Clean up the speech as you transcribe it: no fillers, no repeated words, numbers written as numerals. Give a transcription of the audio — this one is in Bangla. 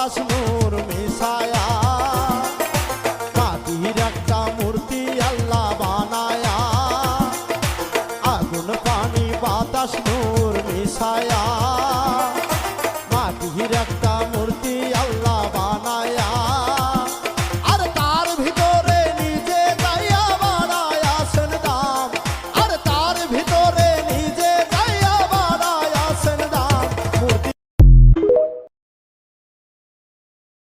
বাতাস নূর মিশায়া মাটির একটা মূর্তি আল্লাহ বানায়া আগুন পানি বাতাস নূর মিশায়া মাটির একটা মূর্তি